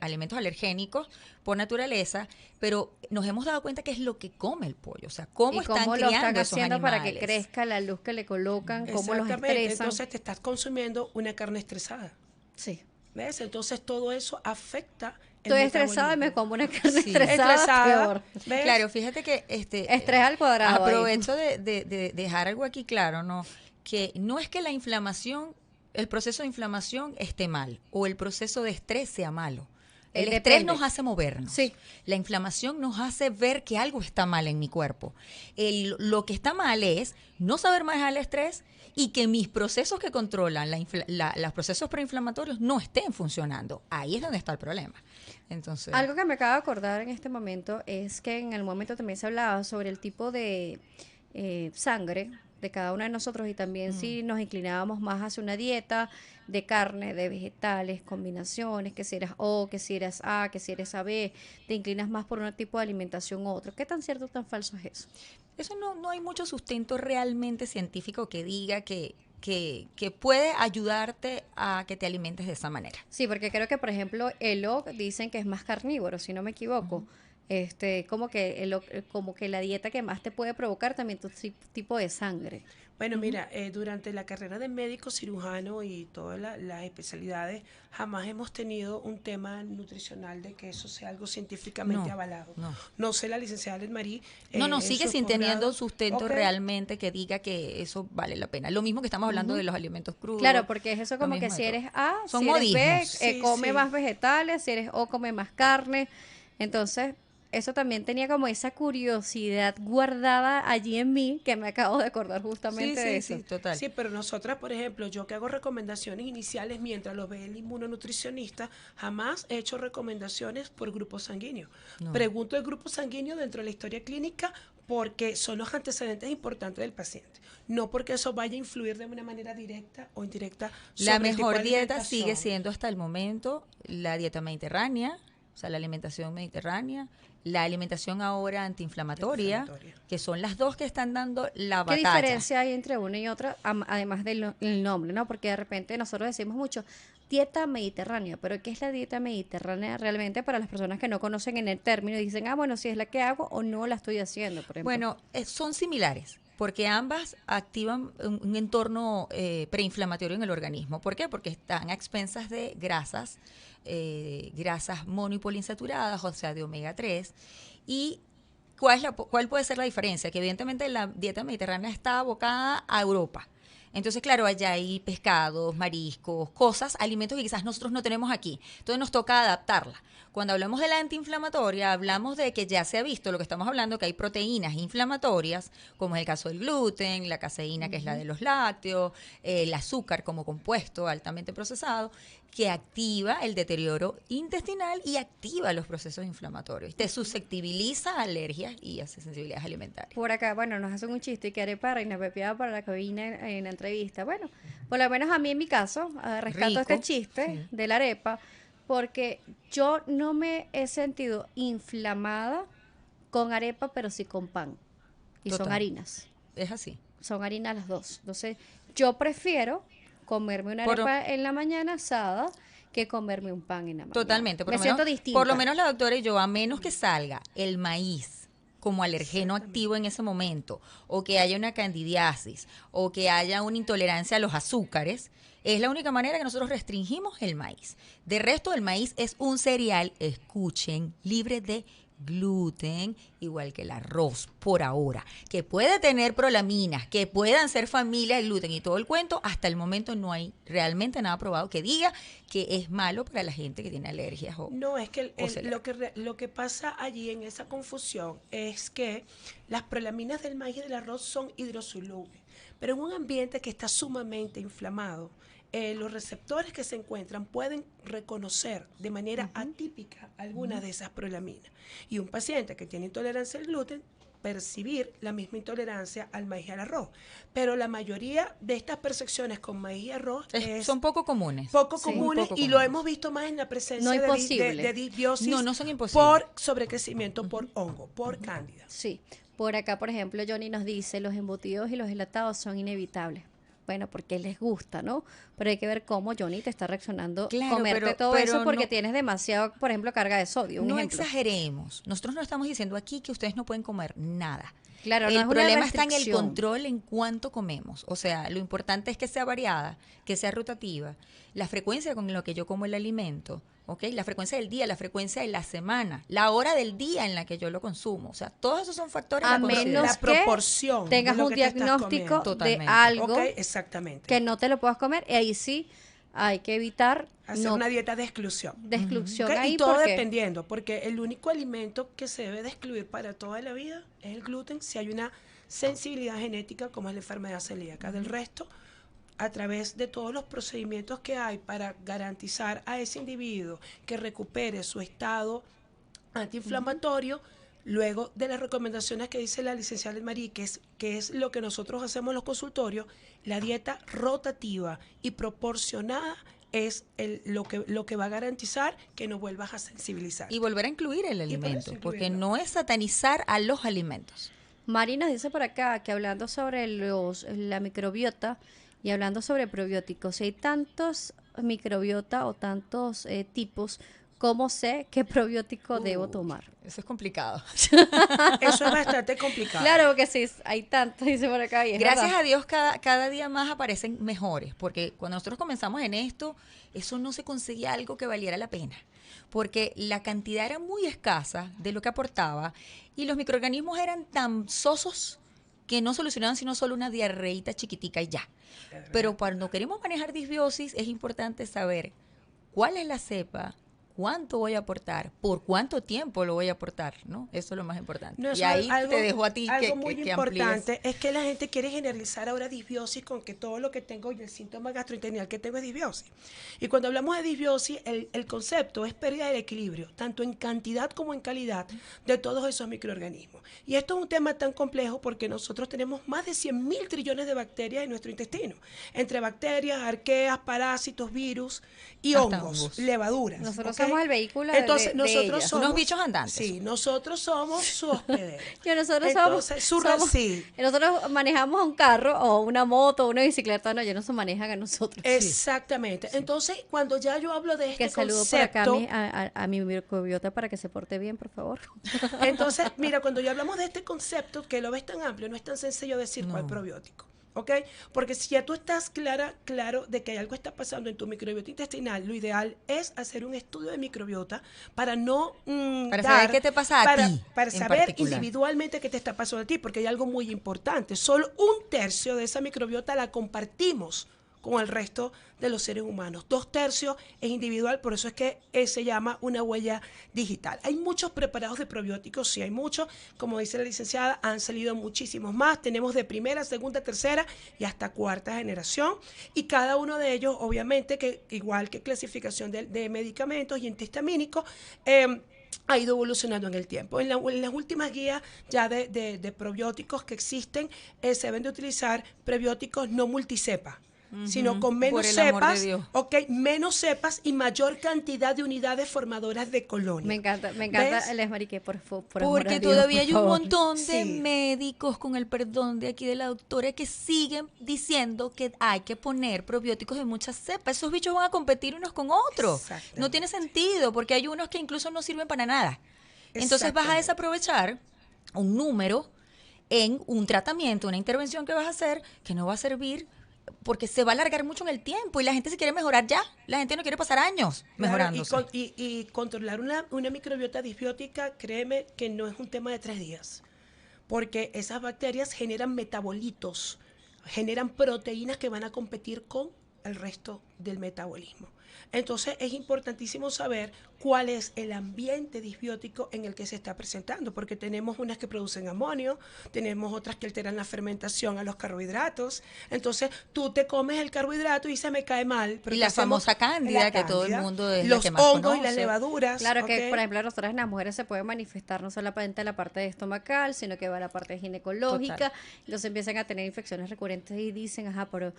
alimentos alergénicos por naturaleza, pero nos hemos dado cuenta que es lo que come el pollo. O sea, cómo Y están cómo lo criando están esos haciendo para que animales. crezca, la luz que le colocan, cómo los Exactamente. estresan. Entonces te estás consumiendo una carne estresada. Sí. ¿Ves? Entonces todo eso afecta el Estoy estresada y me metabolismo. como una carne Sí. estresada, peor. ¿Ves? Claro, fíjate que Estrés al cuadrado ahí. aprovecho de dejar algo aquí claro, ¿no? Que no es que la inflamación, el proceso de inflamación esté mal o el proceso de estrés sea malo. El estrés depende. nos hace movernos. Sí. La inflamación nos hace ver que algo está mal en mi cuerpo. Lo que está mal es no saber manejar el estrés y que mis procesos que controlan los procesos preinflamatorios no estén funcionando. Ahí es donde está el problema. Entonces, Algo que me acabo de acordar en este momento es que en el momento también se hablaba sobre el tipo de sangre de cada uno de nosotros y también si nos inclinábamos más hacia una dieta de carne, de vegetales, combinaciones, que si eras O, que si eras A, que si eres AB, te inclinas más por un tipo de alimentación u otro. ¿Qué tan cierto o tan falso es eso? eso no hay mucho sustento realmente científico que diga que puede ayudarte a que te alimentes de esa manera. Sí, porque creo que, por ejemplo, el O dicen que es más carnívoro, si no me equivoco. Como que la dieta que más te puede provocar también tu tipo de sangre. Bueno, mira, durante la carrera de médico cirujano y todas las especialidades, jamás hemos tenido un tema nutricional de que eso sea algo científicamente No, avalado. no. No sé, la licenciada Marí. No, sigue sin teniendo sustento Ok. realmente que diga que eso vale la pena. Lo mismo que estamos hablando de los alimentos crudos. Claro, porque es eso lo como que mismo si de eres todo. A, Son si eres B, modismos. Sí, come sí. más vegetales, si eres O, come más carne. Entonces, eso también tenía como esa curiosidad guardada allí en mí, que me acabo de acordar justamente de eso. Sí, total. Sí, pero nosotras, por ejemplo, yo que hago recomendaciones iniciales mientras lo ve el inmunonutricionista, jamás he hecho recomendaciones por grupo sanguíneo. No. Pregunto el grupo sanguíneo dentro de la historia clínica porque son los antecedentes importantes del paciente. No porque eso vaya a influir de una manera directa o indirecta La sobre el tipo mejor de dieta sigue alimentación. siendo hasta el momento la dieta mediterránea, o sea, la alimentación mediterránea, la alimentación ahora antiinflamatoria, Antiinflamatoria. que son las dos que están dando la ¿Qué batalla. diferencia hay entre una y otra, además del nombre, ¿no? Porque de repente nosotros decimos mucho dieta mediterránea, pero ¿qué es la dieta mediterránea realmente para las personas que no conocen en el término y dicen, bueno, si es la que hago o no la estoy haciendo, por ejemplo? Bueno, son similares, porque ambas activan un entorno preinflamatorio en el organismo. ¿Por qué? Porque están a expensas de grasas mono y poliinsaturadas, o sea, de omega 3. ¿Y cuál puede ser la diferencia? Que evidentemente la dieta mediterránea está abocada a Europa. Entonces, claro, allá hay pescados, mariscos, alimentos que quizás nosotros no tenemos aquí. Entonces nos toca adaptarla. Cuando hablamos de la antiinflamatoria, hablamos de que ya se ha visto lo que estamos hablando, que hay proteínas inflamatorias, como es el caso del gluten, la caseína, que es la de los lácteos, el azúcar como compuesto altamente procesado, que activa el deterioro intestinal y activa los procesos inflamatorios. Te susceptibiliza a alergias y a sensibilidades alimentarias. Por acá, bueno, nos hacen un chiste que arepa reina pepeada para la cabina en la entrevista. Bueno, por lo menos a mí en mi caso, rescato Rico, este chiste sí. de la arepa, porque yo no me he sentido inflamada con arepa, pero sí con pan. Y son Total. harinas. Es así. Son harinas las dos. Entonces, yo prefiero comerme una arepa en la mañana asada que comerme un pan en la mañana. Totalmente. Me siento distinta. Por lo menos la doctora y yo, a menos que salga el maíz como alergeno activo en ese momento, o que haya una candidiasis, o que haya una intolerancia a los azúcares, es la única manera que nosotros restringimos el maíz. De resto, el maíz es un cereal, escuchen, libre de gluten, igual que el arroz, por ahora, que puede tener prolaminas, que puedan ser familia de gluten y todo el cuento. Hasta el momento no hay realmente nada probado que diga que es malo para la gente que tiene alergias o No, es que o celíaca. lo que pasa allí en esa confusión es que las prolaminas del maíz y del arroz son hidrosolubles, pero en un ambiente que está sumamente inflamado, los receptores que se encuentran pueden reconocer de manera atípica algunas de esas prolaminas. Y un paciente que tiene intolerancia al gluten percibir la misma intolerancia al maíz y al arroz. Pero la mayoría de estas percepciones con maíz y arroz Son poco comunes. poco Sí, comunes poco y lo comunes. hemos visto más en la presencia No de imposible. disbiosis No son imposibles. por sobrecrecimiento por hongo, por cándida. Sí. Por acá, por ejemplo, Johnny nos dice, los embutidos y los enlatados son inevitables. Bueno, porque les gusta, ¿no? Pero hay que ver cómo Johnny te está reaccionando Claro, comerte todo pero eso porque no- tienes demasiado, por ejemplo, carga de sodio. Un No ejemplo. exageremos. Nosotros no estamos diciendo aquí que ustedes no pueden comer nada. Claro, no El es una problema está en el restricción. control en cuánto comemos. O sea, lo importante es que sea variada, que sea rotativa. La frecuencia con lo que yo como el alimento, ¿ok? La frecuencia del día, la frecuencia de la semana, la hora del día en la que yo lo consumo. O sea, todos esos son factores A considerar. menos La proporción tengas de lo un que te estás diagnóstico comiendo. de Totalmente. algo Ok, exactamente. que no te lo puedas comer, y ahí sí hay que evitar hacer una dieta de exclusión. de exclusión ¿Ok? ahí Y todo porque dependiendo, porque el único alimento que se debe de excluir para toda la vida es el gluten si hay una sensibilidad genética como es la enfermedad celíaca. Del resto, a través de todos los procedimientos que hay para garantizar a ese individuo que recupere su estado antiinflamatorio, luego de las recomendaciones que dice la licenciada Marí, que es lo que nosotros hacemos en los consultorios, la dieta rotativa y proporcionada es lo que va a garantizar que no vuelvas a sensibilizar. Y volver a incluir el por eso alimento, porque incluirlo. no es satanizar a los alimentos. Mari nos dice por acá que hablando sobre la microbiota y hablando sobre probióticos, si hay tantos microbiota o tantos tipos, ¿cómo sé qué probiótico debo tomar? Eso es complicado. Eso es bastante complicado. Claro, porque sí, hay tantos, dice por acá. Y es Gracias verdad. a Dios cada día más aparecen mejores, porque cuando nosotros comenzamos en esto, eso no se conseguía algo que valiera la pena, porque la cantidad era muy escasa de lo que aportaba y los microorganismos eran tan sosos que no solucionaban sino solo una diarreíta chiquitica y ya. Pero cuando queremos manejar disbiosis es importante saber cuál es la cepa, cuánto voy a aportar, por cuánto tiempo lo voy a aportar, ¿no? Eso es lo más importante. No, y eso ahí algo, te dejo a ti algo que muy amplíes. importante es que la gente quiere generalizar ahora disbiosis con que todo lo que tengo y el síntoma gastrointestinal que tengo es disbiosis. Y cuando hablamos de disbiosis, el concepto es pérdida del equilibrio, tanto en cantidad como en calidad de todos esos microorganismos. Y esto es un tema tan complejo porque nosotros tenemos más de 100.000 trillones de bacterias en nuestro intestino, entre bacterias, arqueas, parásitos, virus y Hasta hongos, hongos. levaduras. Nosotros ¿ok? somos el vehículo Entonces, de nosotros ellas. somos Unos bichos andantes. Sí, nosotros somos su hospedero. Que nosotros Entonces, somos nosotros manejamos un carro o una moto o una bicicleta, no, ellos no se manejan a nosotros. Exactamente. Entonces, cuando ya yo hablo de este Que saludo por acá concepto, a mi microbiota para que se porte bien, por favor. entonces, mira, cuando ya hablamos de este concepto, que lo ves tan amplio, no es tan sencillo decir cuál probiótico. ¿Ok? Porque si ya tú estás claro de que hay algo está pasando en tu microbiota intestinal, lo ideal es hacer un estudio de microbiota para no Para saber qué te pasa a ti, para en saber particular. individualmente qué te está pasando a ti, porque hay algo muy importante. Solo 1/3 de esa microbiota la compartimos con el resto de los seres humanos. 2/3 es individual, por eso es que se llama una huella digital. Hay muchos preparados de probióticos, sí hay muchos, como dice la licenciada, han salido muchísimos más, tenemos de primera, segunda, tercera y hasta cuarta generación, y cada uno de ellos, obviamente, que igual que clasificación de medicamentos y antihistamínicos, ha ido evolucionando en el tiempo. En las últimas guías ya de probióticos que existen, se deben de utilizar prebióticos no multicepa, sino con menos por el amor de cepas, Dios. menos cepas y mayor cantidad de unidades formadoras de colonia. Me encanta ¿Ves? el Esmarique, por amor Porque a Dios, todavía por hay un favor. montón de Sí. médicos, con el perdón de aquí de la doctora, que siguen diciendo que hay que poner probióticos de muchas cepas. Esos bichos van a competir unos con otros. Exactamente. No tiene sentido, porque hay unos que incluso no sirven para nada. Entonces vas a Exactamente. desaprovechar un número en un tratamiento, una intervención que vas a hacer, que no va a servir porque se va a alargar mucho en el tiempo y la gente se quiere mejorar ya. La gente no quiere pasar años Claro, mejorándose. y controlar una microbiota disbiótica, créeme que no es un tema de 3 días, porque esas bacterias generan metabolitos, generan proteínas que van a competir con el resto del metabolismo. Entonces es importantísimo saber cuál es el ambiente disbiótico en el que se está presentando, porque tenemos unas que producen amonio, tenemos otras que alteran la fermentación a los carbohidratos. Entonces tú te comes el carbohidrato y se me cae mal. Pero Y ¿qué la hacemos? famosa cándida, La que todo el cándida, mundo es la los que más hongos y las conoce. levaduras. Claro que, ¿ok? por ejemplo, nosotras las mujeres se pueden manifestar no solamente en la parte estomacal, sino que va a la parte ginecológica. Total. Entonces empiezan a tener infecciones recurrentes y dicen, ajá, pero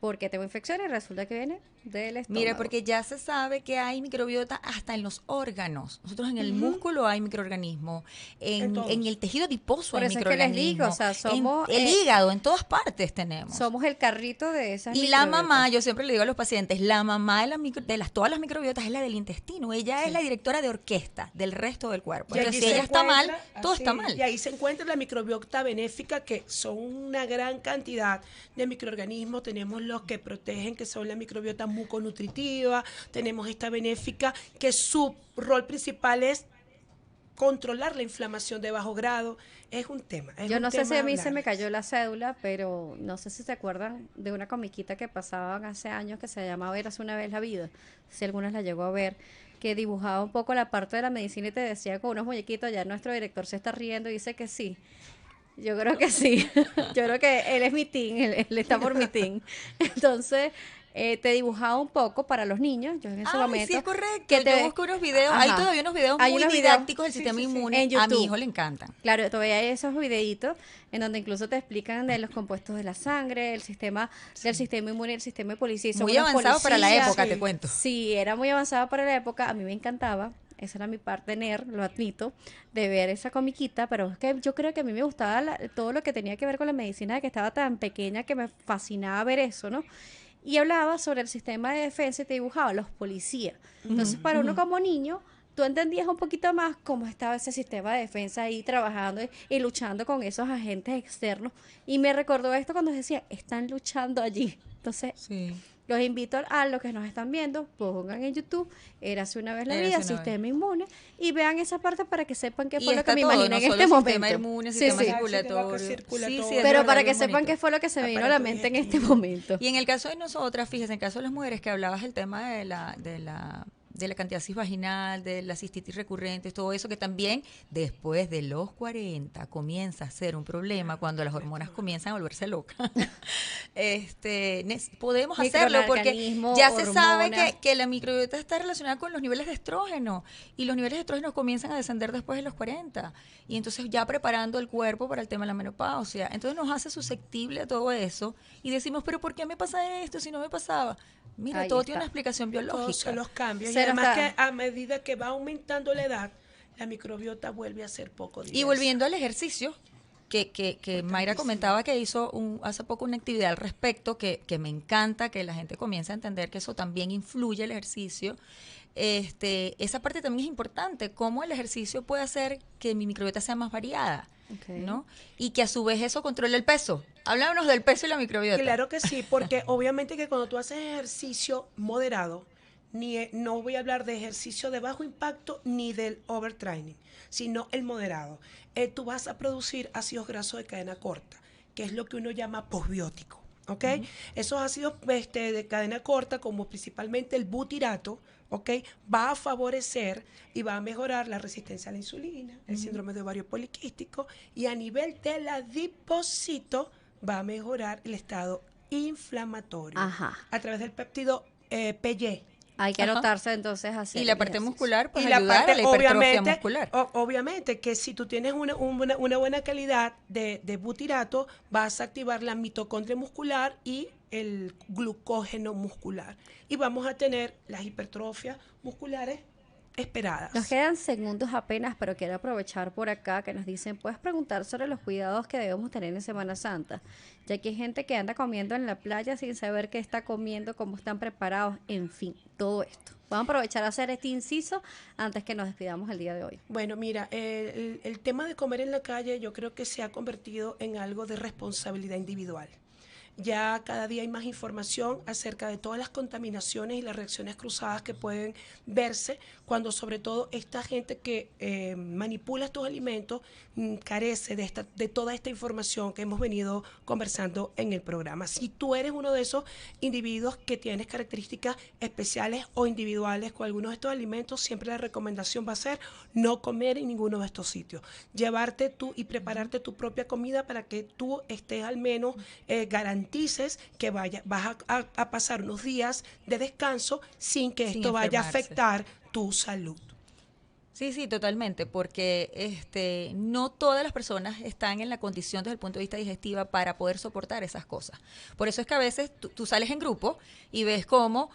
¿por qué tengo infecciones? Resulta que viene del estómago. Mira, porque ya se sabe que hay microbiota hasta en los órganos. Nosotros en el músculo hay microorganismos, En todos. en el tejido adiposo Por hay eso es que les digo, microorganismos. o sea, somos, el hígado, en todas partes tenemos. somos el carrito de esas Y la microbiotas. mamá, yo siempre le digo a los pacientes, la mamá todas las microbiotas es la del intestino. Ella es la directora de orquesta del resto del cuerpo. Y Entonces, allí si se ella está mal, encuentra, todo así, está mal. Y ahí se encuentra la microbiota benéfica, que son una gran cantidad de microorganismos. Tenemos los que protegen, que son la microbiota muconutritiva. Tenemos esta benéfica, que su rol principal es controlar la inflamación de bajo grado. Es un tema. Yo no sé si a mí se me cayó la cédula, pero no sé si se acuerdan de una comiquita que pasaban hace años que se llamaba Érase una vez la vida, si algunas la llegó a ver, que dibujaba un poco la parte de la medicina y te decía con unos muñequitos, ya nuestro director se está riendo y dice que sí. Yo creo que sí. Yo creo que él es mi team, él está por mi team. Entonces, te dibujaba un poco para los niños, yo en ese momento. Sí, es correcto. Que yo busco unos videos, hay todavía unos videos hay muy unos didácticos del sí, sistema sí, sí, inmune. en YouTube. A mi hijo le encantan. Claro, todavía hay esos videitos en donde incluso te explican de los compuestos de la sangre, el sistema del sistema inmune, el sistema de policía. Y son Muy unos avanzado para la policías. época, te cuento. Sí, era muy avanzado para la época, a mí me encantaba. Esa era mi parte nerd, lo admito, de ver esa comiquita, pero es que yo creo que a mí me gustaba todo lo que tenía que ver con la medicina, que estaba tan pequeña que me fascinaba ver eso, ¿no? Y hablaba sobre el sistema de defensa y te dibujaba los policías. Entonces, para uno como niño, tú entendías un poquito más cómo estaba ese sistema de defensa ahí trabajando y luchando con esos agentes externos. Y me recordó esto cuando decía, están luchando allí. Entonces, Sí. los invito a los que nos están viendo, pongan en YouTube, Érase una vez la Érase vida, una sistema inmune, y vean esa parte para que sepan qué Y fue lo está que me todo, imaginé no en solo este el momento. sistema inmune, Sí, sistema sí. circulatorio. Circulatorio. Sí, es Pero verdad, para que bien sepan bonito. qué fue lo que se me vino a la Aparato mente en este digestivo. momento. Y en el caso de nosotras, fíjese, en el caso de las mujeres que hablabas del tema de la candidiasis vaginal, de la cistitis recurrente, todo eso que también después de los 40 comienza a ser un problema cuando las hormonas comienzan a volverse locas. Podemos hacerlo porque Microorganismo, ya se sabe hormonas. que la microbiota está relacionada con los niveles de estrógeno y los niveles de estrógeno comienzan a descender después de los 40 y entonces ya preparando el cuerpo para el tema de la menopausia. Entonces nos hace susceptible a todo eso y decimos, pero ¿por qué me pasa esto si no me pasaba? Mira, Ahí todo está. tiene una explicación biológica. Todos son los cambios. Y Cero además está. que a medida que va aumentando la edad, la microbiota vuelve a ser poco diversa. Y volviendo al ejercicio, que Mayra comentaba que hizo hace poco una actividad al respecto, que me encanta que la gente comience a entender que eso también influye el ejercicio. Esa parte también es importante, cómo el ejercicio puede hacer que mi microbiota sea más variada, ¿no? Y que a su vez eso controle el peso. Háblanos del peso y la microbiota. Claro que sí, porque obviamente que cuando tú haces ejercicio moderado, no voy a hablar de ejercicio de bajo impacto ni del overtraining, sino el moderado. Tú vas a producir ácidos grasos de cadena corta, que es lo que uno llama posbiótico, ¿ok? Esos ácidos de cadena corta, como principalmente el butirato, ¿ok? Va a favorecer y va a mejorar la resistencia a la insulina, el síndrome de ovario poliquístico, y a nivel del adipocito va a mejorar el estado inflamatorio Ajá. a través del péptido PY. Hay que Ajá. anotarse entonces a hacer Y la el parte ejercicio. muscular, pues Y la ayudar parte, a la hipertrofia obviamente, muscular. obviamente que si tú tienes una buena calidad de butirato, vas a activar la mitocondria muscular y el glucógeno muscular. Y vamos a tener las hipertrofias musculares esperadas. Nos quedan segundos apenas, pero quiero aprovechar por acá que nos dicen, puedes preguntar sobre los cuidados que debemos tener en Semana Santa, ya que hay gente que anda comiendo en la playa sin saber qué está comiendo, cómo están preparados, en fin, todo esto. Vamos a aprovechar a hacer este inciso antes que nos despidamos el día de hoy. Bueno, mira, el tema de comer en la calle yo creo que se ha convertido en algo de responsabilidad individual. Ya cada día hay más información acerca de todas las contaminaciones y las reacciones cruzadas que pueden verse cuando sobre todo esta gente que manipula estos alimentos carece de toda esta información que hemos venido conversando en el programa. Si tú eres uno de esos individuos que tienes características especiales o individuales con algunos de estos alimentos, siempre la recomendación va a ser no comer en ninguno de estos sitios. Llevarte tú y prepararte tu propia comida para que tú estés al menos garantices que vas a pasar unos días de descanso sin que Sin esto vaya a enfermarse. afectar tu salud. Sí, totalmente, porque no todas las personas están en la condición desde el punto de vista digestiva para poder soportar esas cosas. Por eso es que a veces tú sales en grupo y ves cómo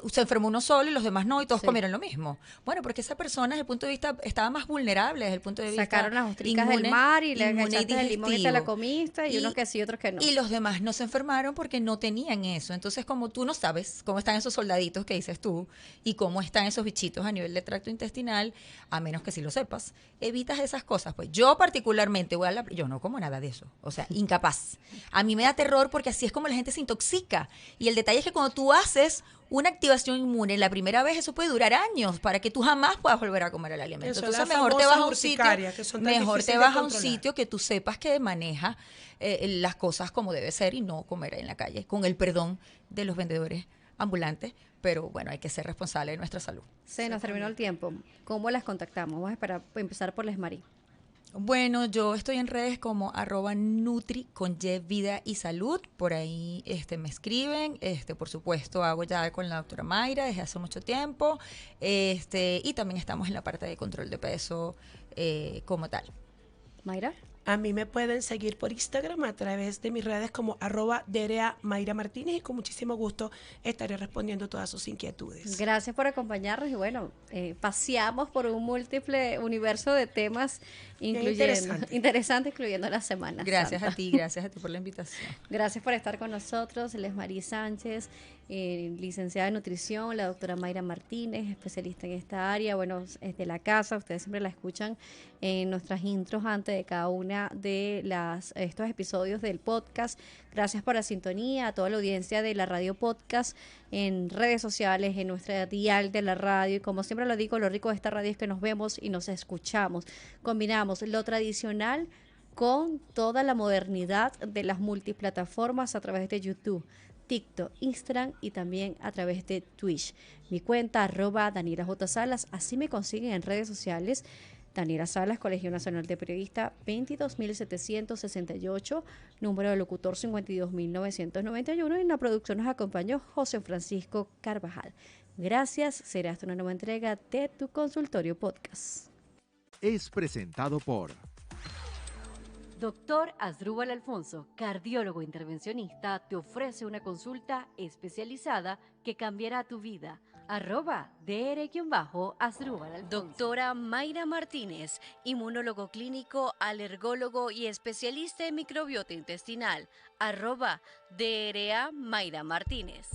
se enfermó uno solo y los demás no, y todos Sí. comieron lo mismo. Bueno, porque esa persona desde el punto de vista estaba más vulnerable desde el punto de vista Sacaron las ostricas del inmune- mar y le inmune echaste el limón y te la digestivo. comiste, y unos que sí, otros que no. Y los demás no se enfermaron porque no tenían eso. Entonces, como tú no sabes cómo están esos soldaditos que dices tú y cómo están esos bichitos a nivel de tracto intestinal, a menos que sí lo sepas, evitas esas cosas. Pues yo particularmente yo no como nada de eso. O sea, incapaz. A mí me da terror porque así es como la gente se intoxica. Y el detalle es que cuando tú haces una activación inmune la primera vez, eso puede durar años para que tú jamás puedas volver a comer el alimento. Eso, Entonces las mejor te vas a un famosas sitio, urticarias, que son tan mejor te difíciles vas de a un controlar. sitio que tú sepas que maneja las cosas como debe ser y no comer en la calle, con el perdón de los vendedores ambulantes, pero bueno, hay que ser responsable de nuestra salud. Se nos terminó el tiempo. ¿Cómo las contactamos? Vamos a empezar por Lesmarí. Bueno, yo estoy en redes como @nutri con Y, vida y salud. Por ahí me escriben. Por supuesto, hago ya con la doctora Mayra desde hace mucho tiempo. Y también estamos en la parte de control de peso como tal. Mayra. A mí me pueden seguir por Instagram a través de mis redes como @Derea Mayra Martínez y con muchísimo gusto estaré respondiendo todas sus inquietudes. Gracias por acompañarnos y bueno, paseamos por un múltiple universo de temas interesante, incluyendo la Semana Gracias Santa. gracias a ti por la invitación. Gracias por estar con nosotros, Lesmarí Sánchez, licenciada en nutrición, la doctora Mayra Martínez, especialista en esta área. Bueno, es de la casa, ustedes siempre la escuchan en nuestras intros antes de cada una de estos episodios del podcast. Gracias por la sintonía, a toda la audiencia de la radio podcast, en redes sociales, en nuestra dial de la radio. Y como siempre lo digo, lo rico de esta radio es que nos vemos y nos escuchamos. Combinamos lo tradicional con toda la modernidad de las multiplataformas a través de YouTube, TikTok, Instagram y también a través de Twitch. Mi cuenta @Daniela J. Salas, así me consiguen en redes sociales. Daniela Salas, Colegio Nacional de Periodistas 22.768, número de locutor 52.991 y en la producción nos acompañó José Francisco Carvajal. Gracias, será hasta una nueva entrega de Tu Consultorio Podcast. Es presentado por Doctor Asdrúbal Alfonso, cardiólogo intervencionista, te ofrece una consulta especializada que cambiará tu vida. @DR_Asdrúbal Alfonso. Doctora Mayra Martínez, inmunólogo clínico, alergólogo y especialista en microbiota intestinal. @DRA Mayra Martínez.